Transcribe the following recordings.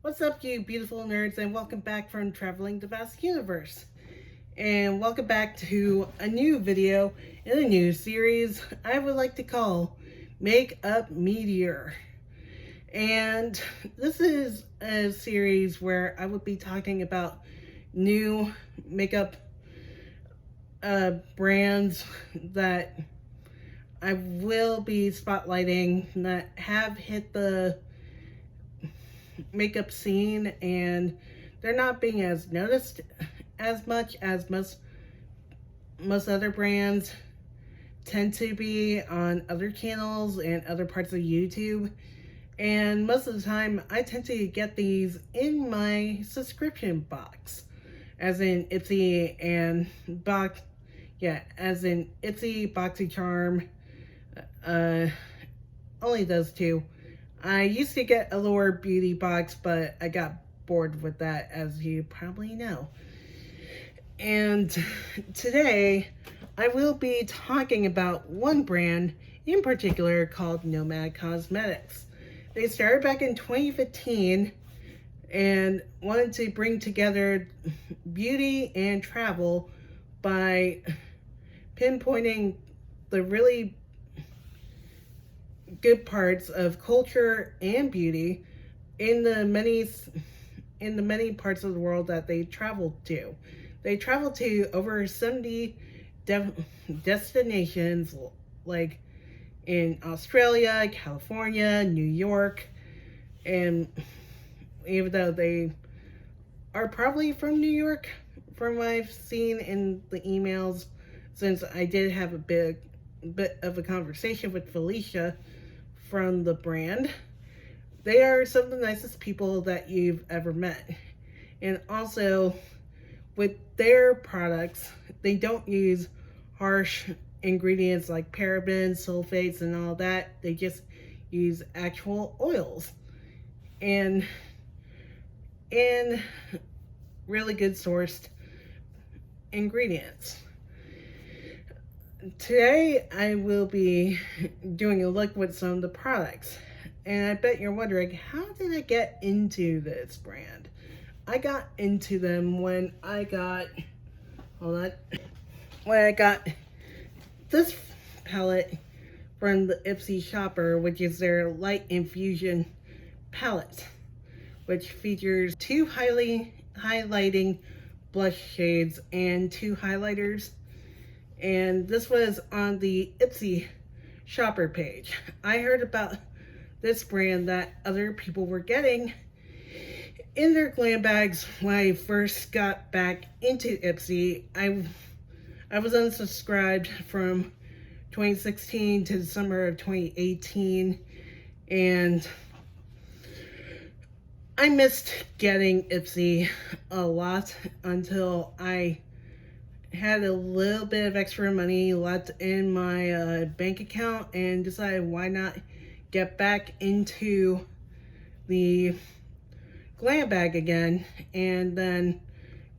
What's up, you beautiful nerds, and welcome back from Traveling the Vast Universe. And welcome back to a new video in a new series I would like to call Makeup Meteor. And this is a series where I would be talking about new makeup brands that I will be spotlighting that have hit the makeup scene and they're not being as noticed as much as most other brands tend to be on other channels and other parts of YouTube. And most of the time I tend to get these in my subscription box, as in Ipsy and box, yeah, as in Ipsy, BoxyCharm, only those two. I used to get a lower beauty box, but I got bored with that, as you probably know. And today, I will be talking about one brand in particular called Nomad Cosmetics. They started back in 2015 and wanted to bring together beauty and travel by pinpointing the really good parts of culture and beauty in the many parts of the world that they traveled to. They traveled to over 70 destinations, like in Australia, California, New York, and even though they are probably from New York, from what I've seen in the emails, since I did have a bit of a conversation with Felicia from the brand. They are some of the nicest people that you've ever met. And also, with their products, they don't use harsh ingredients like parabens, sulfates, and all that. They just use actual oils and really good sourced ingredients. Today, I will be doing a look with some of the products. And I bet you're wondering, how did I get into this brand? I got into them when I got, this palette from the Ipsy Shopper, which is their Light Infusion palette, which features two highlighting blush shades and two highlighters. And this was on the Ipsy Shopper page. I heard about this brand that other people were getting in their glam bags when I first got back into Ipsy. I was unsubscribed from 2016 to the summer of 2018, and I missed getting Ipsy a lot until I had a little bit of extra money left in my bank account and decided why not get back into the glam bag again, and then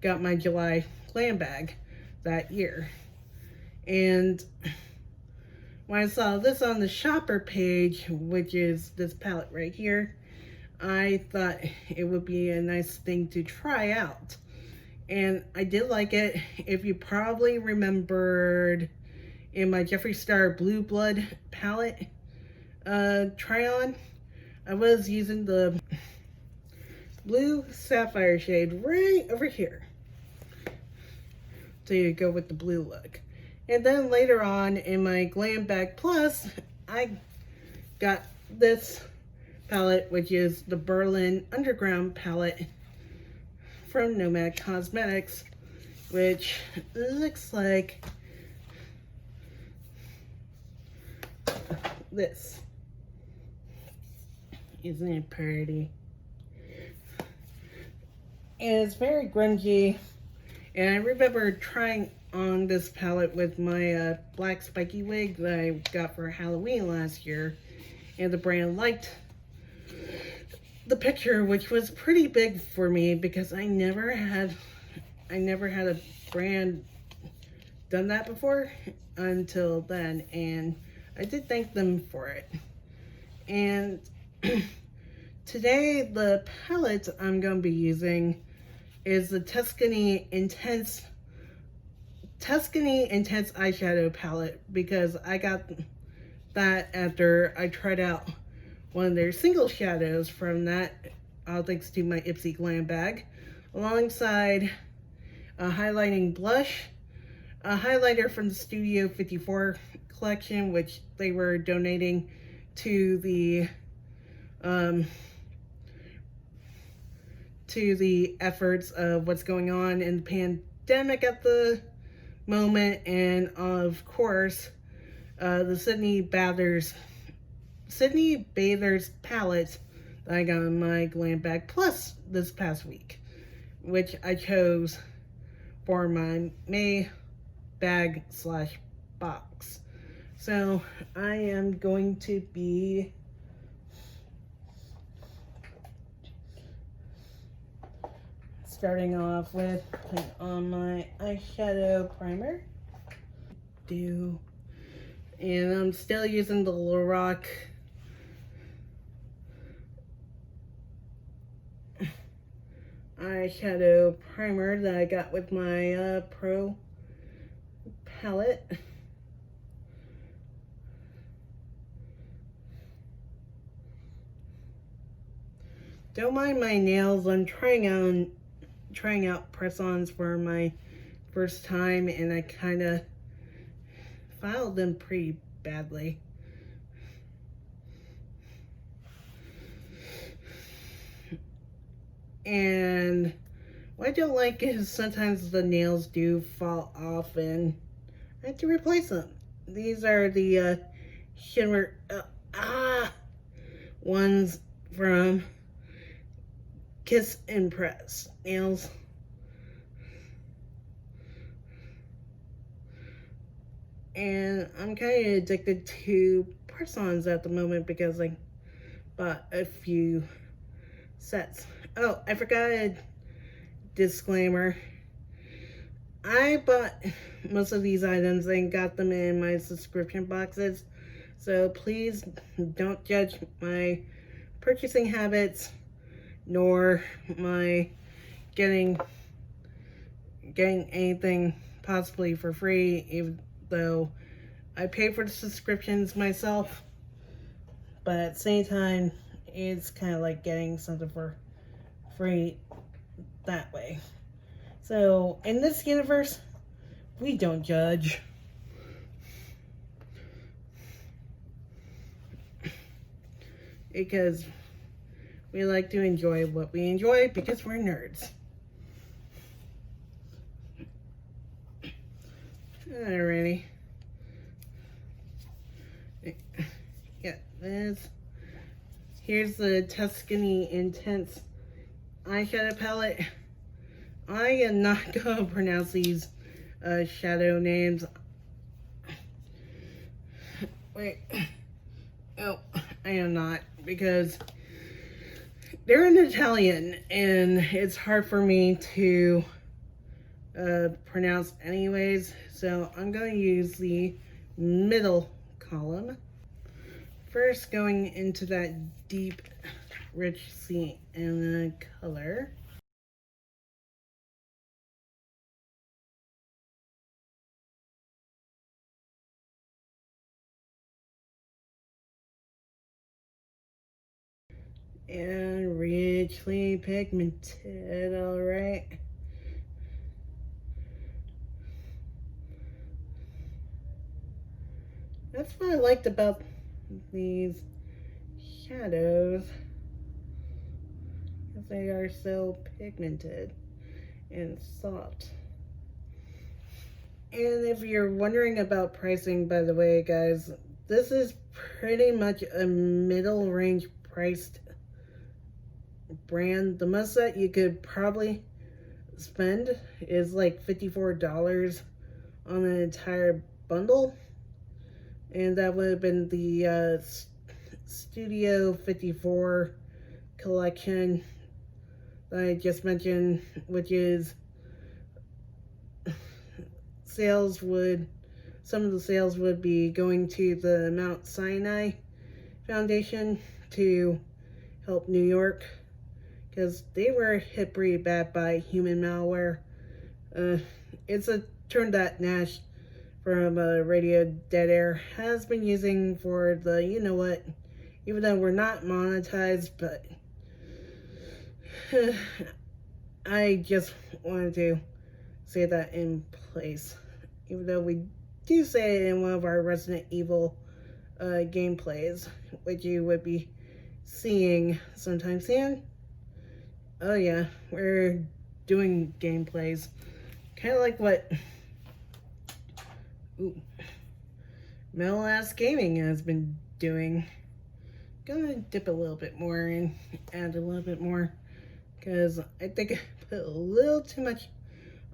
got my July glam bag that year. And when I saw this on the shopper page, which is this palette right here, I thought it would be a nice thing to try out. And I did like it. If you probably remembered in my Jeffree Star Blue Blood palette try on, I was using the blue sapphire shade right over here to go with the blue look. And then later on in my Glam Bag Plus, I got this palette, which is the Berlin Underground palette from Nomad Cosmetics, which looks like this. Isn't it pretty? And it's very grungy, and I remember trying on this palette with my black spiky wig that I got for Halloween last year, and the brand liked the picture, which was pretty big for me because I never had a brand done that before until then, and I did thank them for it. And Today, the palette I'm going to be using is the Tuscany Intense Eyeshadow Palette, because I got that after I tried out one of their single shadows from that, all thanks to my Ipsy Glam bag, alongside a highlighting blush, a highlighter from the Studio 54 collection, which they were donating to the efforts of what's going on in the pandemic at the moment, and of course the Sydney Bathers palette that I got in my glam bag, plus this past week, which I chose for my May bag / box. So I am going to be starting off with putting on my eyeshadow primer. And I'm still using the Lorac eyeshadow primer that I got with my Pro palette. Don't mind my nails. I'm trying out press-ons for my first time, and I kind of filed them pretty badly. And what I don't like is sometimes the nails do fall off and I have to replace them. These are the shimmer ones from Kiss and Press nails. And I'm kind of addicted to press-ons at the moment because I bought a few sets. Oh, I forgot a disclaimer. I bought most of these items and got them in my subscription boxes, so please don't judge my purchasing habits nor my getting anything possibly for free, even though I pay for the subscriptions myself. But at the same time, it's kind of like getting something for free that way. So in this universe, we don't judge. Because we like to enjoy what we enjoy because we're nerds. Alrighty. Yeah, here's the Tuscany Intense Eyeshadow Palette. I am not going to pronounce these shadow names. Wait. Oh, I am not, because they're in Italian and it's hard for me to pronounce anyways. So I'm going to use the middle column. First, going into that deep, rich sienna color. And richly pigmented, alright. That's what I liked about these shadows, because they are so pigmented and soft. And if you're wondering about pricing, by the way, guys, this is pretty much a middle range priced brand. The most that you could probably spend is like $54 on an entire bundle, and that would have been the Studio 54 collection that I just mentioned, which is some of the sales would be going to the Mount Sinai Foundation to help New York, because they were hit pretty bad by human malware. It's a term that Nash from Radio Dead Air has been using for the, you know what, even though we're not monetized, but I just wanted to say that in place, even though we do say it in one of our Resident Evil gameplays, which you would be seeing sometime soon. Oh yeah, we're doing gameplays, kind of like what Metal Ass Gaming has been doing. Gonna dip a little bit more and add a little bit more, because I think I put a little too much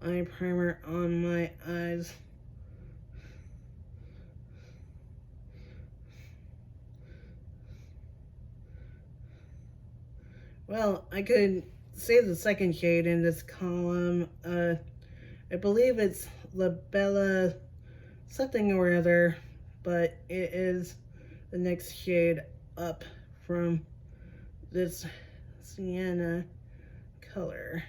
eye primer on my eyes. Well, I could say the second shade in this column. I believe it's Labella something or other, but it is the next shade up from this sienna color.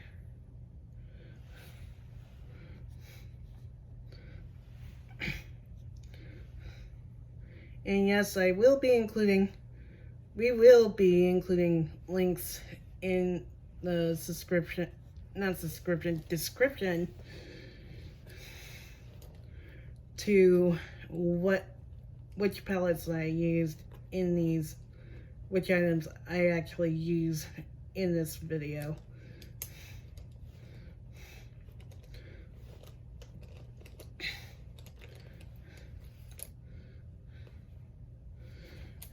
And yes, we will be including links in the description to which palettes I used in these, which items I actually use in this video.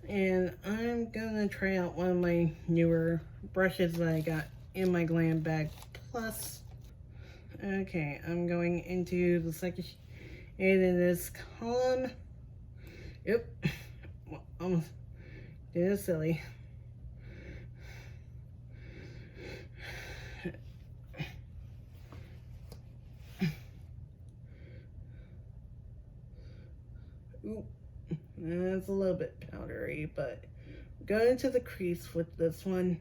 And I'm gonna try out one of my newer brushes that I got in my Glam Bag Plus. Okay, I'm going into the second shade in this column. Yep, almost did it silly. Ooh. It's a little bit powdery, but go into the crease with this one.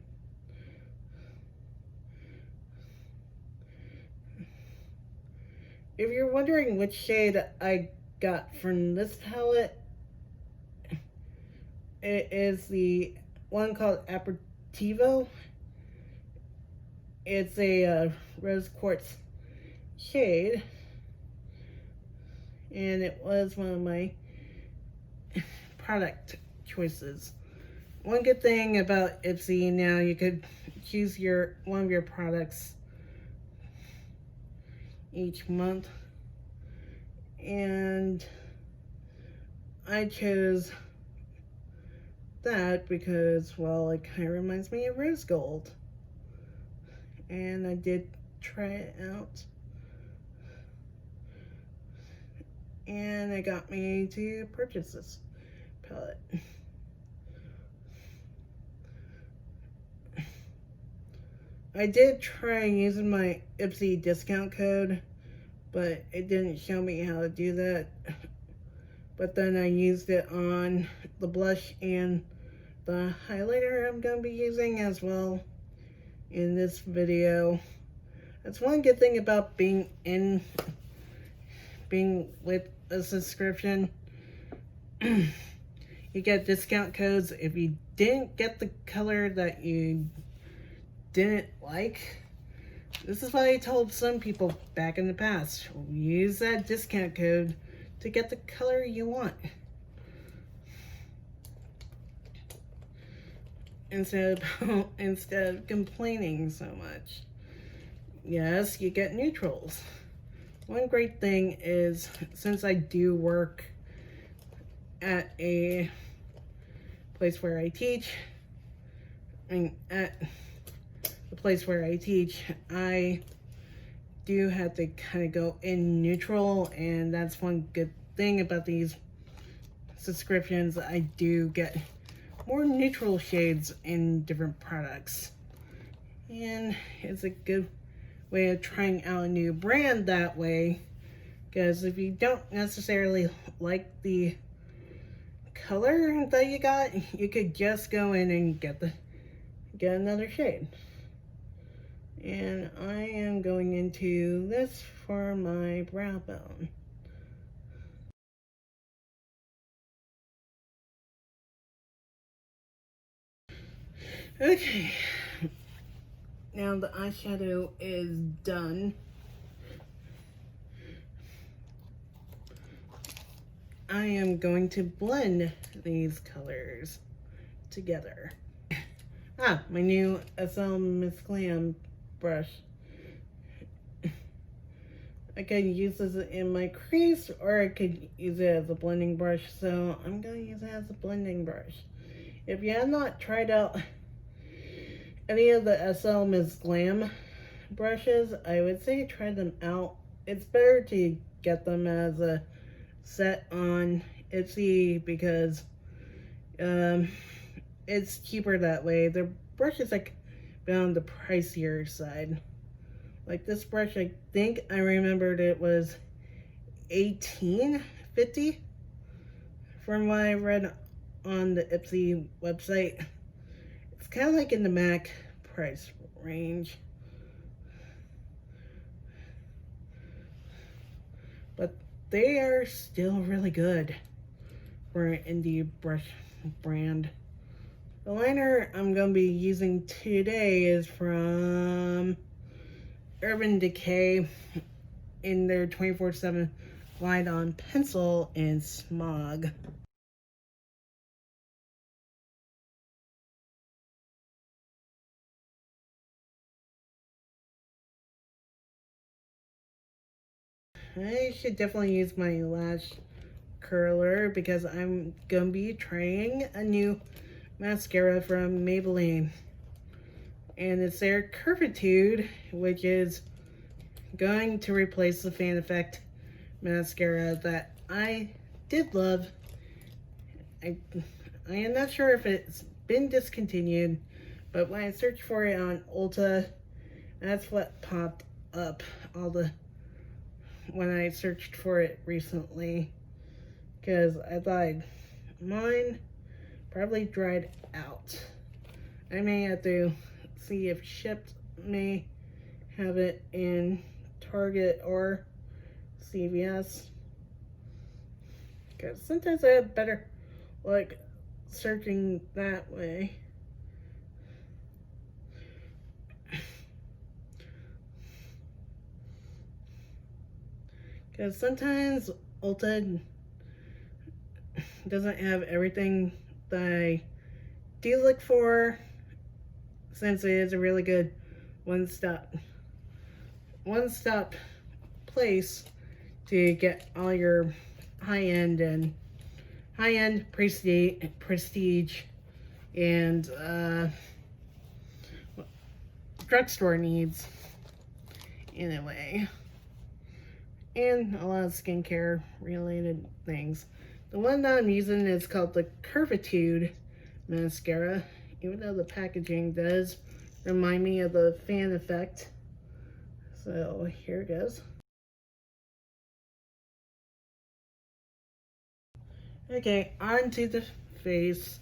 If you're wondering which shade I got from this palette, it is the one called Aperitivo. It's a rose quartz shade, and it was one of my product choices. One good thing about Ipsy now, you could choose one of your products each month, and I chose that because, well, it kind of reminds me of rose gold, and I did try it out, and it got me to purchase this palette. I did try using my Ipsy discount code, but it didn't show me how to do that. But then I used it on the blush and the highlighter I'm going to be using as well in this video. That's one good thing about being with a subscription. You get discount codes. If you didn't get the color that you didn't like, this is what I told some people back in the past. Use that discount code to get the color you want, instead of complaining so much. Yes, you get neutrals. One great thing is, since I do work at a place where I teach, at the place where I teach, I do have to kind of go in neutral, and that's one good thing about these subscriptions. I do get more neutral shades in different products, and it's a good way of trying out a new brand that way, because if you don't necessarily like the color that you got, you could just go in and get get another shade. And I am going into this for my brow bone. Okay, now the eyeshadow is done. I am going to blend these colors together. My new SL Miss Glam brush. I could use this in my crease, or I could use it as a blending brush, so I'm going to use it as a blending brush. If you have not tried out any of the SL Miss Glam brushes, I would say try them out. It's better to get them as a set on Etsy because it's cheaper that way. Their brushes like been on the pricier side. Like this brush, I think I remembered it was $18.50 from what I read on the Etsy website. It's kind of like in the MAC price range. But they are still really good for an indie brush brand. The liner I'm going to be using today is from Urban Decay in their 24/7 Glide On Pencil in Smog. I should definitely use my lash curler because I'm going to be trying a new mascara from Maybelline. And it's their Curvatude, which is going to replace the Fan Effect mascara that I did love. I am not sure if it's been discontinued, but when I searched for it on Ulta, that's what popped up when I searched for it recently, because I thought mine probably dried out. I may have to see if Shipped may have it in Target or CVS, because sometimes I have better like searching that way. Because sometimes Ulta doesn't have everything that I do look for, since it is a really good one-stop place to get all your high-end prestige and drugstore needs in a way, and a lot of skincare related things. The one that I'm using is called the Curvatude Mascara, even though the packaging does remind me of the Fan Effect. So here it goes. Okay, onto the face.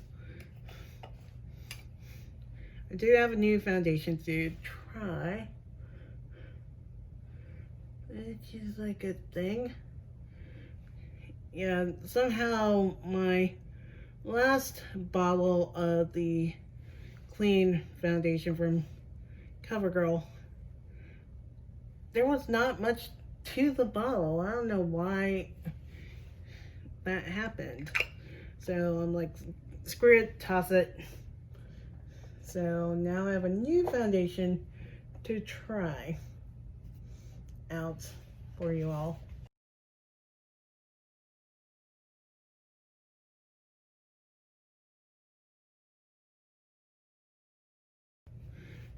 I do have a new foundation to try, which is like a thing. Yeah, somehow my last bottle of the clean foundation from CoverGirl, there was not much to the bottle. I don't know why that happened. So I'm like, screw it, toss it. So now I have a new foundation to try out for you all.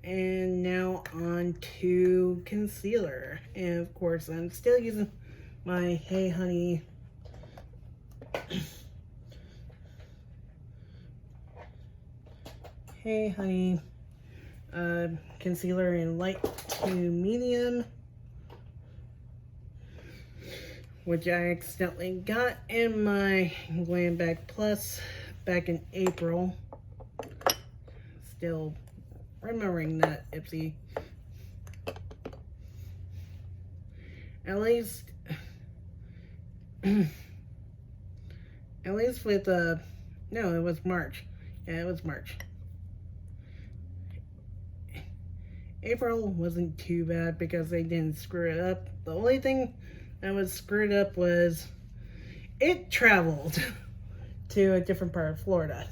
And now on to concealer. And of course, I'm still using my Hey Honey concealer in light to medium, which I accidentally got in my Glam Bag Plus back in April. Still remembering that, Ipsy. At least, at least with, no, it was March. Yeah, it was March. April wasn't too bad because they didn't screw it up. The only thing that was screwed up was it traveled to a different part of Florida.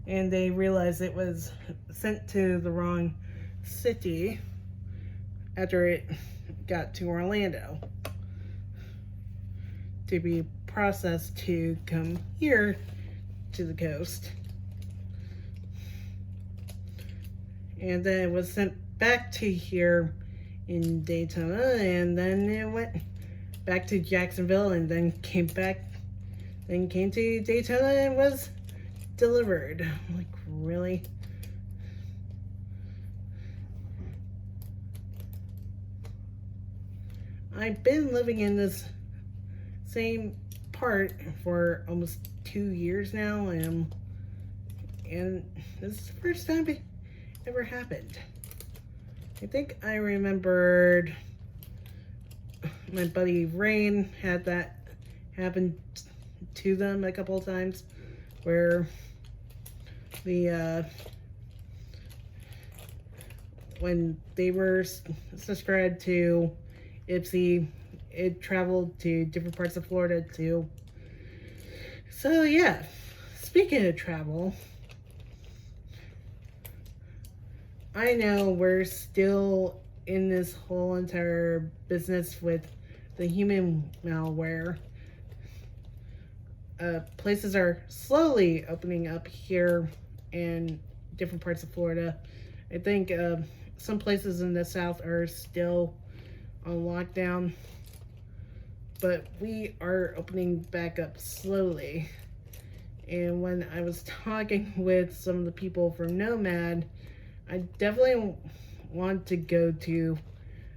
And they realized it was sent to the wrong city after it got to Orlando to be processed to come here to the coast. And then it was sent back to here in Daytona, and then it went back to Jacksonville, and then came to Daytona and was delivered. I'm like, really? I've been living in this same part for almost 2 years now, and this is the first time it ever happened. I think I remembered my buddy Rayne had that happen to them a couple of times, where when they were subscribed to Ipsy, it traveled to different parts of Florida too. So yeah, speaking of travel, I know we're still in this whole entire business with the human malware. Places are slowly opening up here in different parts of Florida. I think some places in the south are still on lockdown, but we are opening back up slowly. And when I was talking with some of the people from Nomad, I definitely want to go to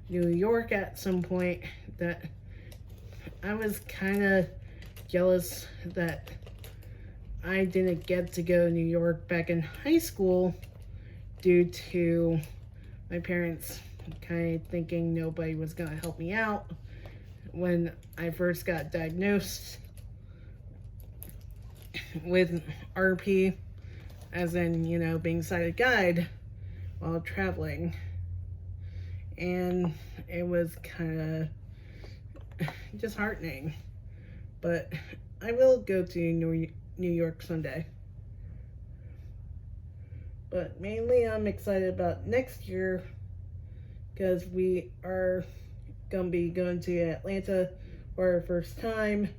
New York at some point. That I was kind of jealous that I didn't get to go to New York back in high school due to my parents kind of thinking nobody was going to help me out when I first got diagnosed with RP, as in, you know, being sighted guide while traveling. And it was kind of disheartening. But I will go to New York someday. But mainly I'm excited about next year because we are going to be going to Atlanta for our first time,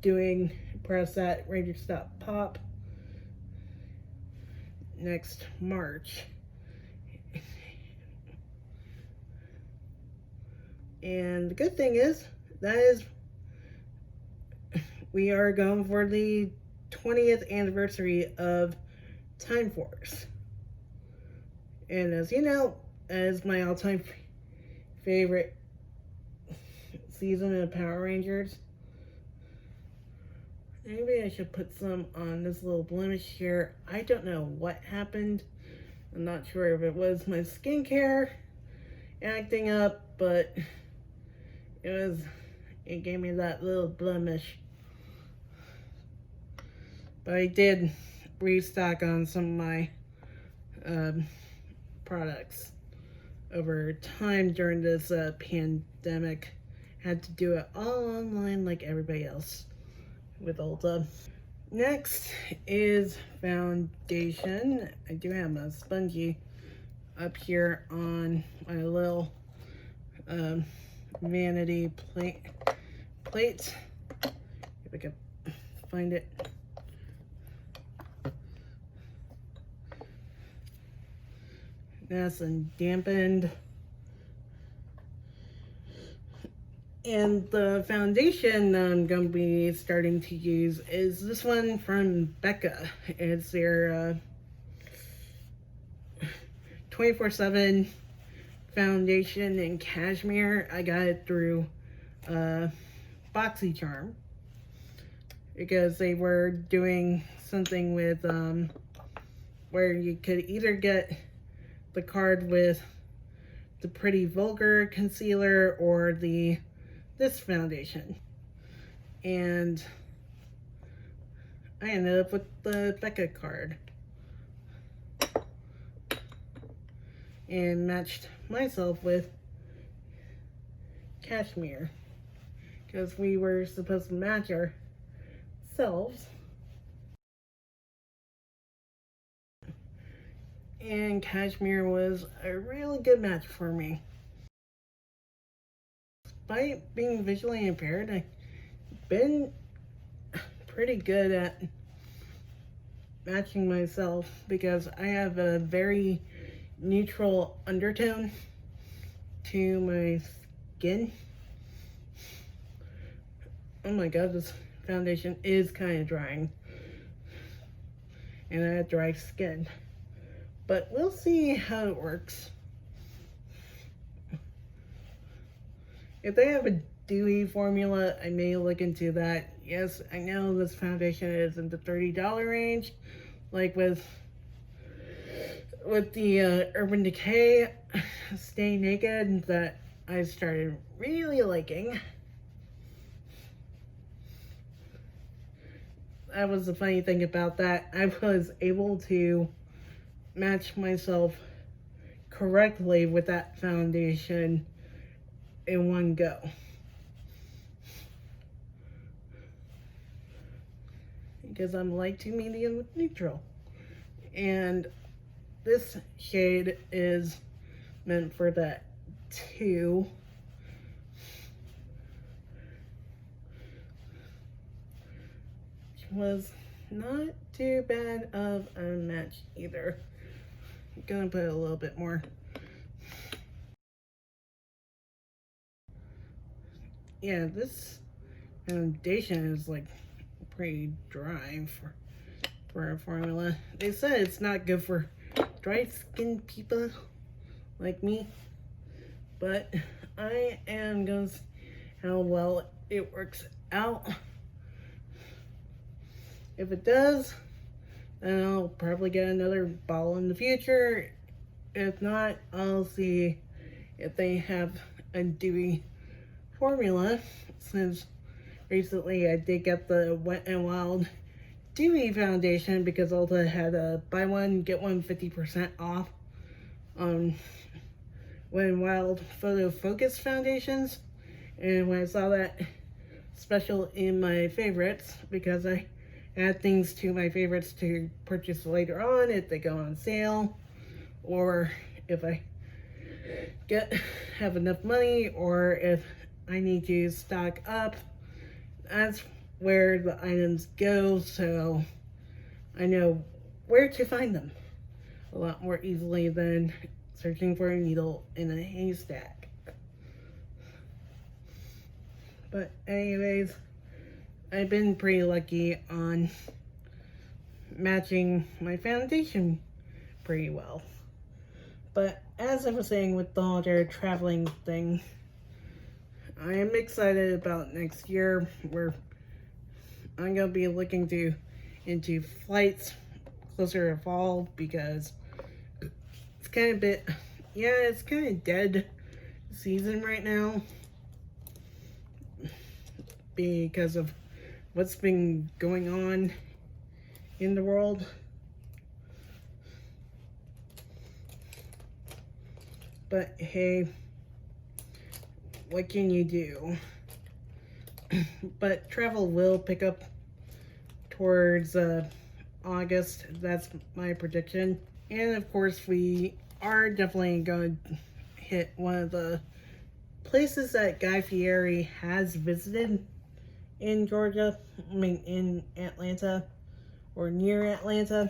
doing Press at Radio Stop Pop next March. And the good thing is, we are going for the 20th anniversary of Time Force. And as you know, as my all-time favorite season of Power Rangers, maybe I should put some on this little blemish here. I don't know what happened. I'm not sure if it was my skincare acting up, but it gave me that little blemish. But I did restock on some of my products over time during this pandemic. Had to do it all online like everybody else with Ulta. Next is foundation. I do have a spongy up here on my little vanity plate. If I can find it. Nice and dampened. And the foundation I'm going to be starting to use is this one from Becca. It's their 24/7 foundation in Kashmir. I got it through BoxyCharm because they were doing something with where you could either get the card with the Pretty Vulgar concealer or this foundation. And I ended up with the Becca card. And matched myself with Kashmir. Because we were supposed to match ourselves. And Kashmir was a really good match for me. Despite being visually impaired, I've been pretty good at matching myself because I have a very neutral undertone to my skin. Oh my god, this foundation is kind of drying. And I have dry skin. But we'll see how it works. If they have a dewy formula, I may look into that. Yes, I know this foundation is in the $30 range. Like with the Urban Decay Stay Naked that I started really liking. That was the funny thing about that. I was able to match myself correctly with that foundation in one go. Because I'm light to medium with neutral. And this shade is meant for that too. Which was not too bad of a match either. I'm gonna put a little bit more. Yeah, this foundation is like pretty dry for a formula. They said it's not good for dry skin people like me, but I am gonna see how well it works out. If it does, then I'll probably get another bottle in the future. If not, I'll see if they have a dewy formula, since recently I did get the Wet n Wild Dewy foundation because Ulta had a buy one get one 50% off on Wet n Wild Photo Focus foundations. And when I saw that special in my favorites, because I add things to my favorites to purchase later on if they go on sale, or if I have enough money, or if I need to stock up. That's where the items go, so I know where to find them a lot more easily than searching for a needle in a haystack. But anyways, I've been pretty lucky on matching my foundation pretty well. But as I was saying with the whole traveling thing, I am excited about next year where I'm going to be looking into flights closer to fall, because it's kind of it's kind of dead season right now because of what's been going on in the world. But hey, what can you do? But travel will pick up towards August. That's my prediction. And of course, we are definitely going to hit one of the places that Guy Fieri has visited in Georgia. I mean, in Atlanta or near Atlanta.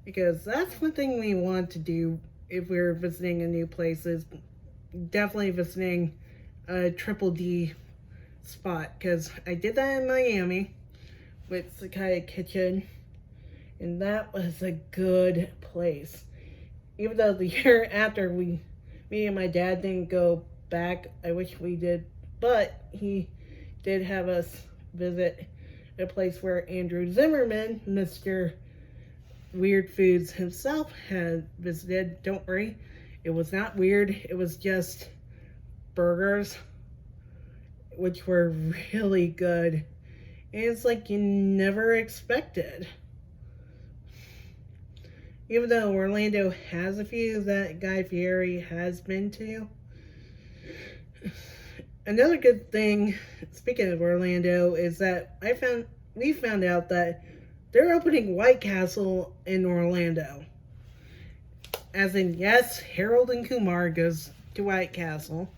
Because that's one thing we want to do if we're visiting a new place, is definitely visiting a Triple D spot. Because I did that in Miami with Shique Kitchen, and that was a good place. Even though the year after me and my dad didn't go back, I wish we did, but he did have us visit a place where Andrew Zimmerman, Mr. Weird Foods himself had visited. Don't worry, it was not weird. It was just burgers, which were really good. And it's like you never expected. Even though Orlando has a few that Guy Fieri has been to. Another good thing, speaking of Orlando, is that we found out that they're opening White Castle in Orlando. As in, yes, Harold and Kumar goes to White Castle.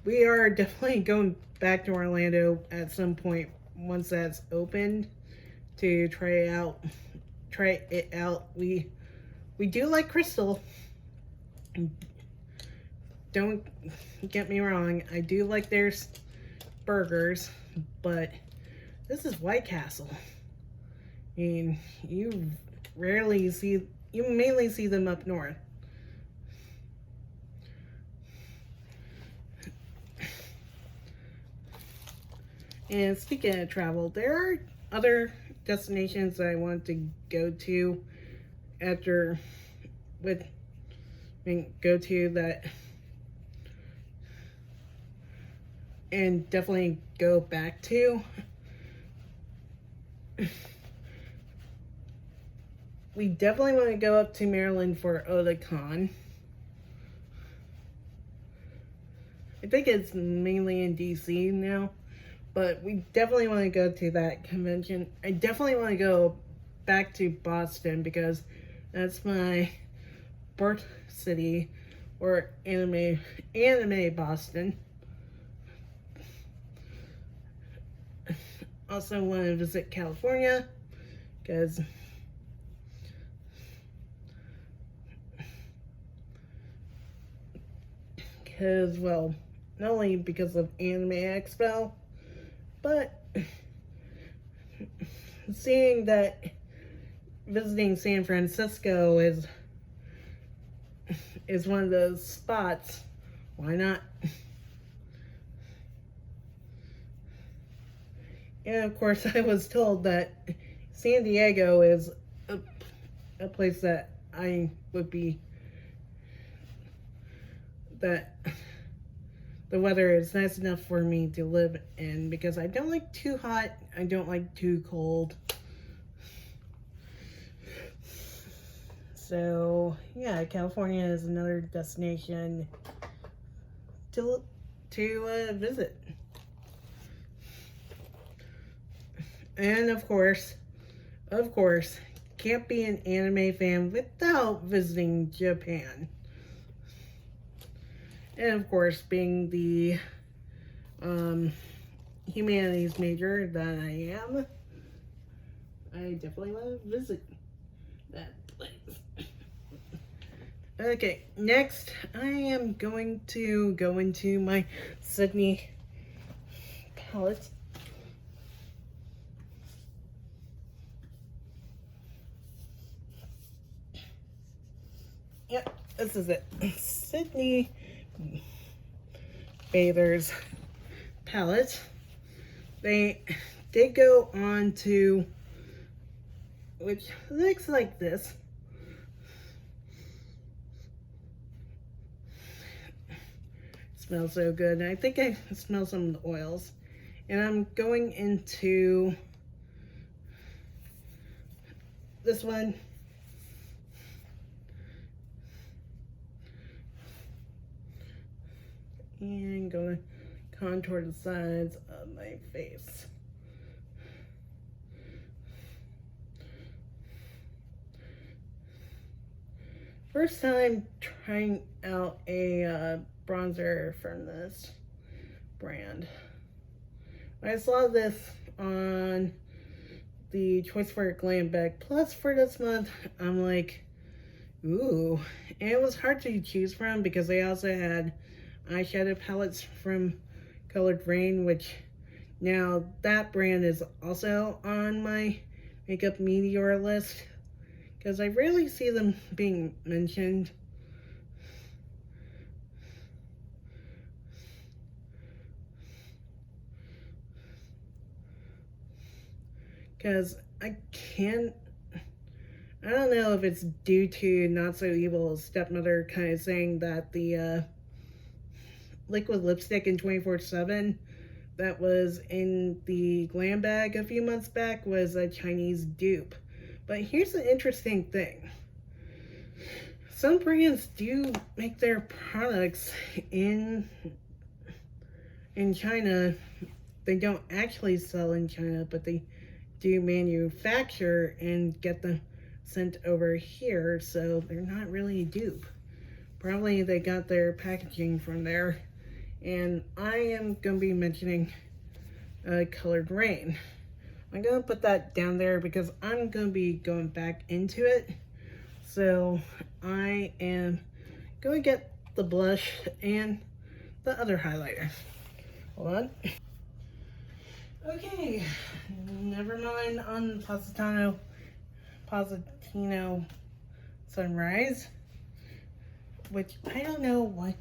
We are definitely going back to Orlando at some point once that's opened to try it out. We do like Crystal. Don't get me wrong, I do like their burgers, but this is White Castle. I mean, you mainly see them up north. And speaking of travel, there are other destinations that I want to go to and definitely go back to. We definitely want to go up to Maryland for Otakon. I think it's mainly in DC now, but we definitely want to go to that convention. I definitely want to go back to Boston because that's my birth city, or anime Boston. Also want to visit California because well, not only because of Anime Expo, but seeing that visiting San Francisco is one of those spots, why not? And of course, I was told that San Diego is a place that I would be, that the weather is nice enough for me to live in because I don't like too hot, I don't like too cold. So yeah, California is another destination to visit. And of course, can't be an anime fan without visiting Japan. And of course, being the humanities major that I am, I definitely want to visit that place. Okay, next I am going to go into my Sydney palette. Yep, this is it. Sydney Bathers palette. They did go on to, which looks like this. Smells so good. And I think I smell some of the oils. And I'm going into this one. And gonna contour the sides of my face. First time trying out a bronzer from this brand. When I saw this on the Choice for Glam Bag Plus for this month, I'm like, ooh. And it was hard to choose from because they also had eyeshadow palettes from Colored Rain, which now that brand is also on my makeup Meteor list because I rarely see them being mentioned. because I don't know if it's due to Not So Evil stepmother kind of saying that the liquid lipstick in 24/7 that was in the glam bag a few months back was a Chinese dupe. But here's the interesting thing. Some brands do make their products in China. They don't actually sell in China, but they do manufacture and get them sent over here, so they're not really a dupe. Probably they got their packaging from there. And I am going to be mentioning Colored Rain. I'm going to put that down there because I'm going to be going back into it. So I am going to get the blush and the other highlighter. Hold on. Okay, never mind on Positano Sunrise, which I don't know what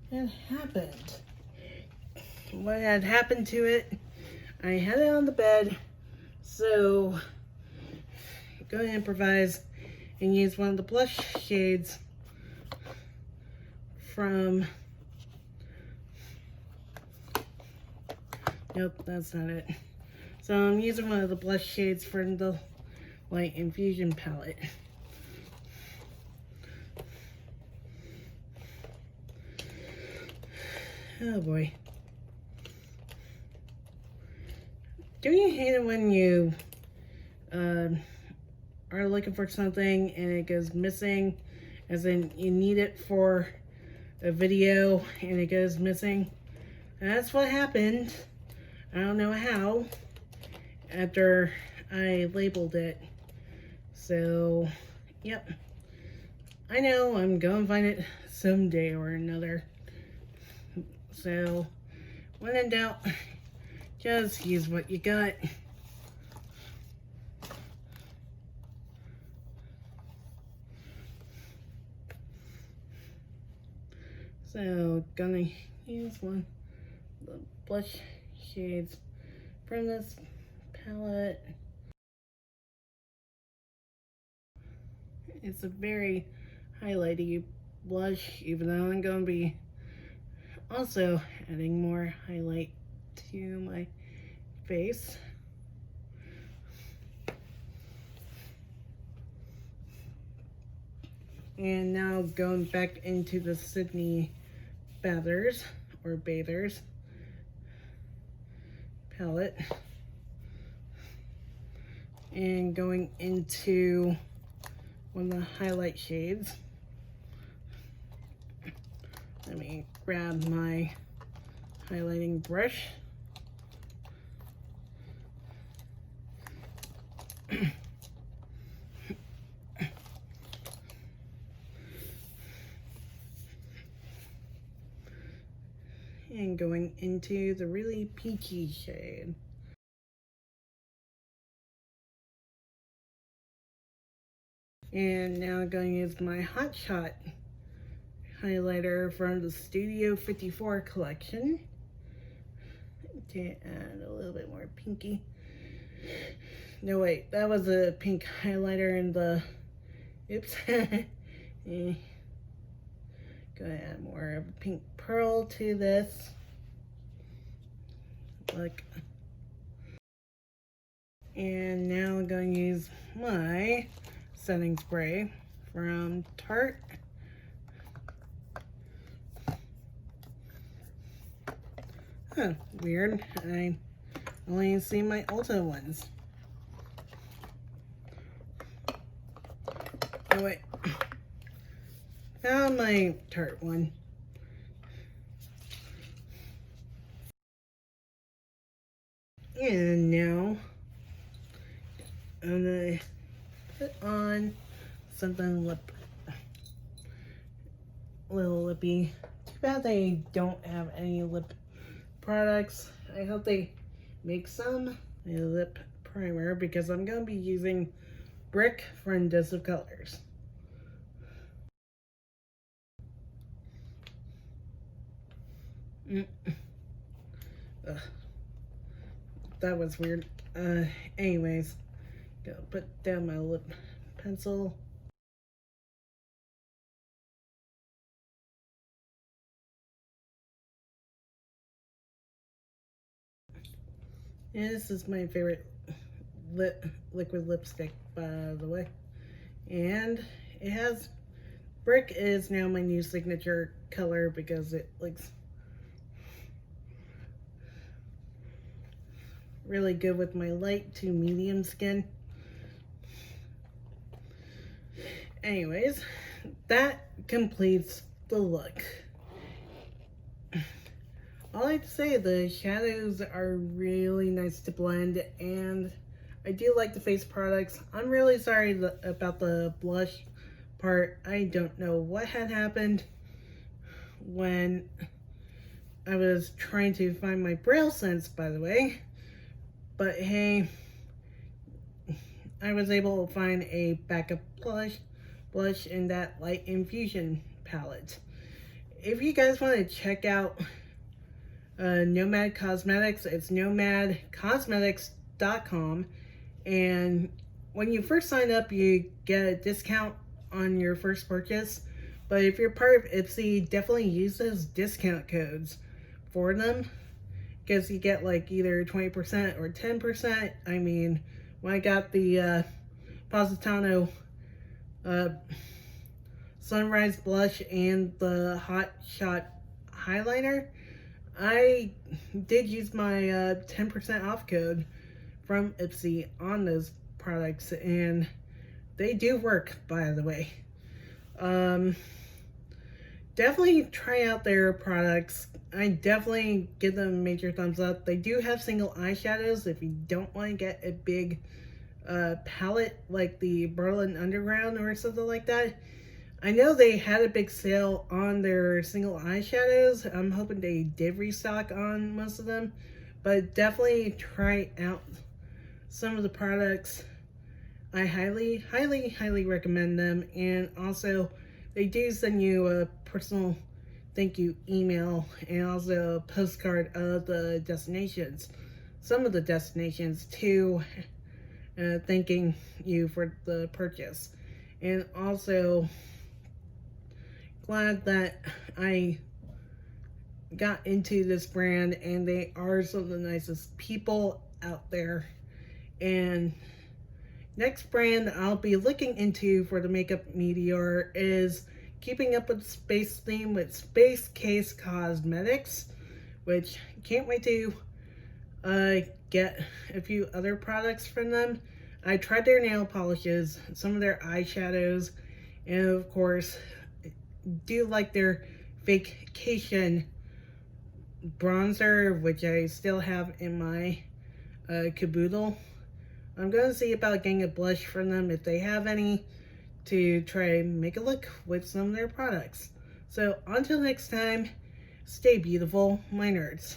had happened. What had happened to it? I had it on the bed, so I'm going to improvise and use one of the blush shades from... Nope, that's not it. So I'm using one of the blush shades from the Light Infusion palette. Oh boy. Do you hate it when you are looking for something and it goes missing? As in, you need it for a video and it goes missing? And that's what happened. I don't know how, after I labeled it. So, yep. I know I'm going to find it someday or another. So, when in doubt, just use what you got. So, gonna use one of the blush shades from this palette. It's a very highlighty blush, even though I'm going to be also adding more highlight to my face. And now going back into the Sydney Bathers palette and going into one of the highlight shades. Let me grab my highlighting brush. And going into the really peachy shade. And now I'm going to use my Hot Shot highlighter from the Studio 54 collection to add a little bit more pinky. No, wait, that was a pink highlighter in the... Oops. Gonna add more of a pink pearl to this. Look. And now I'm going to use my setting spray from Tarte. Huh, weird. I only see my Ulta ones. Oh wait. Found my Tarte one. And now I'm gonna put on something little lippy. Too bad they don't have any lip products. I hope they make some. A lip primer, because I'm gonna be using Brick from Dose of Colors. Ugh. that was weird. Anyways, go put down my lip pencil. And this is my favorite liquid lipstick, by the way. And it has Brick is now my new signature color because it looks really good with my light to medium skin. Anyways, that completes the look. I like to say the shadows are really nice to blend, and I do like the face products. I'm really sorry about the blush part. I don't know what had happened when I was trying to find my Braille sense, by the way. But hey, I was able to find a backup blush in that Light Infusion palette. If you guys want to check out Nomad Cosmetics, it's nomadcosmetics.com, and when you first sign up you get a discount on your first purchase. But if you're part of Ipsy, definitely use those discount codes for them, because you get like either 20% or 10%. I mean, when I got the Positano Sunrise Blush and the Hot Shot Highlighter, I did use my 10% off code from Ipsy on those products, and they do work, by the way. Definitely try out their products. I definitely give them a major thumbs up. They do have single eyeshadows if you don't want to get a big palette like the Berlin Underground or something like that. I know they had a big sale on their single eyeshadows. I'm hoping they did restock on most of them. But definitely try out some of the products. I highly, highly, highly recommend them. And also, they do send you a personal thank you email and also a postcard of the destinations. Some of the destinations too, thanking you for the purchase. And also, glad that I got into this brand, and they are some of the nicest people out there. And next brand I'll be looking into for the makeup Meteor is keeping up with space theme with Space Case Cosmetics, which can't wait to get a few other products from them. I tried their nail polishes, some of their eyeshadows, and of course do like their vacation bronzer, which I still have in my caboodle. I'm going to see about getting a blush from them if they have any, to try and make a look with some of their products. So until next time, stay beautiful, my nerds.